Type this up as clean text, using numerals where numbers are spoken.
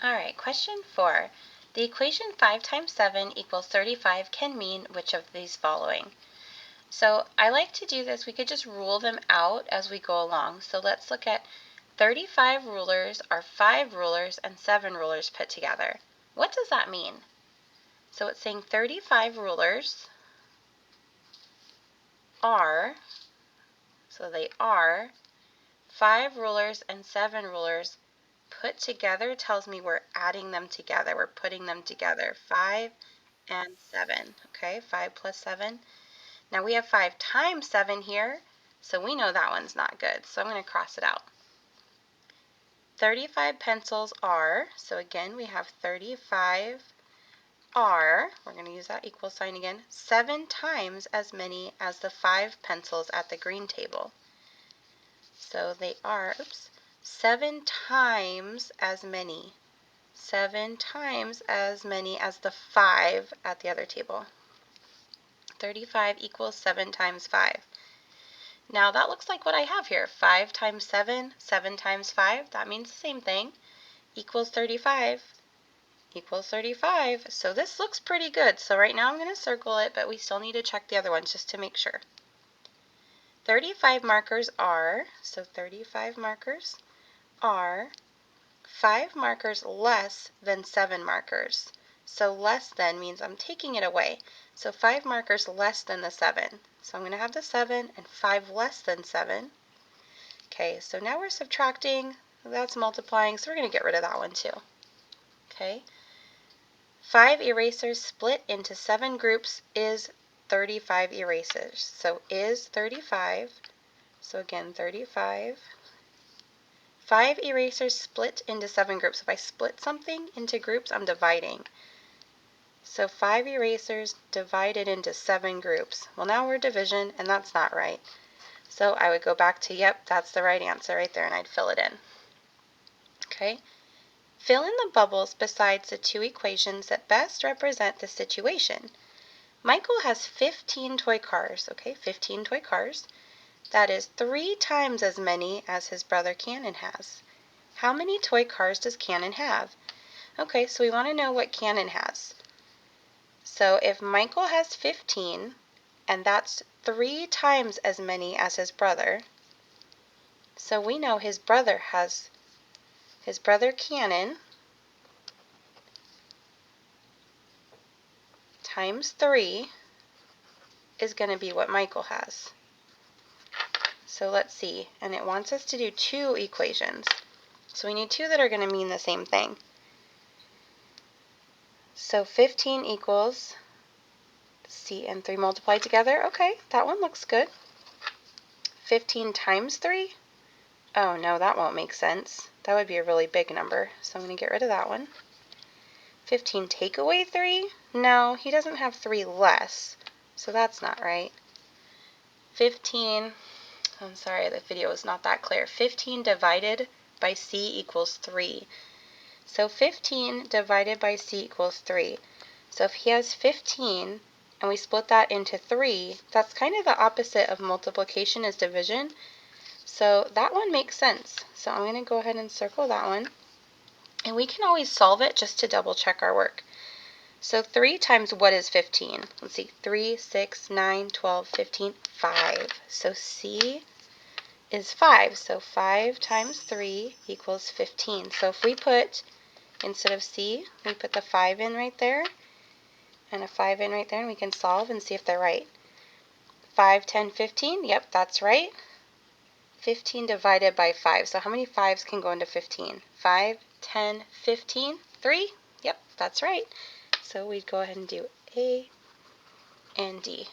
All right, question 4. The equation 5 times 7 equals 35 can mean which of these following? So I like to do this. We could just rule them out as we go along. So let's look at 35 rulers are 5 rulers and 7 rulers put together. What does that mean? So it's saying 35 rulers are, so they are 5 rulers and 7 rulers put together tells me we're adding them together. We're putting them together. 5 and 7. Okay, 5 plus 7. Now we have 5 times 7 here, so we know that one's not good. So I'm going to cross it out. 35 pencils are, so again we have 35 are, we're going to use that equal sign again, 7 times as many as the 5 pencils at the green table. So they are, 7 times as many. 7 times as many as the 5 at the other table. 35 equals 7 times 5. Now that looks like what I have here. 5 times 7, 7 times 5, that means the same thing, equals 35. Equals 35. So this looks pretty good. So right now I'm going to circle it, but we still need to check the other ones just to make sure. 35 markers are, so 35 markers are 5 markers less than 7 markers. So less than means I'm taking it away. So 5 markers less than the 7. So I'm going to have the 7 and 5 less than 7. Okay, so now we're subtracting. That's multiplying, so we're going to get rid of that one too. Okay. 5 erasers split into 7 groups is 35 erasers. So is 35. So again, 35. 5 erasers split into 7 groups. If I split something into groups, I'm dividing. So 5 erasers divided into 7 groups. Well, now we're division, and that's not right. So I would go back to, yep, that's the right answer right there, and I'd fill it in. Okay. Fill in the bubbles besides the 2 equations that best represent the situation. Michael has 15 toy cars. Okay, 15 toy cars. That is 3 times as many as his brother Cannon has. How many toy cars does Cannon have? Okay, so we want to know what Cannon has. So if Michael has 15, and that's 3 times as many as his brother, so we know his brother Cannon times 3 is going to be what Michael has. So let's see, and it wants us to do 2 equations. So we need 2 that are going to mean the same thing. So 15 equals, C and 3 multiplied together. Okay, that one looks good. 15 times 3? Oh no, that won't make sense. That would be a really big number, so I'm going to get rid of that one. 15 take away 3? No, he doesn't have 3 less, so that's not right. 15, I'm sorry, the video is not that clear. 15 divided by C equals 3. So 15 divided by C equals 3. So if he has 15 and we split that into 3, that's kind of the opposite of multiplication is division. So that one makes sense. So I'm going to go ahead and circle that one. And we can always solve it just to double check our work. So 3 times what is 15? Let's see, 3, 6, 9, 12, 15, 5. So C is 5. So 5 times 3 equals 15. So if we put, instead of C, we put the 5 in right there, and a 5 in right there, and we can solve and see if they're right. 5, 10, 15, yep, that's right. 15 divided by 5. So how many 5s can go into 15? 5, 10, 15, 3? Yep, that's right. So we'd go ahead and do A and D.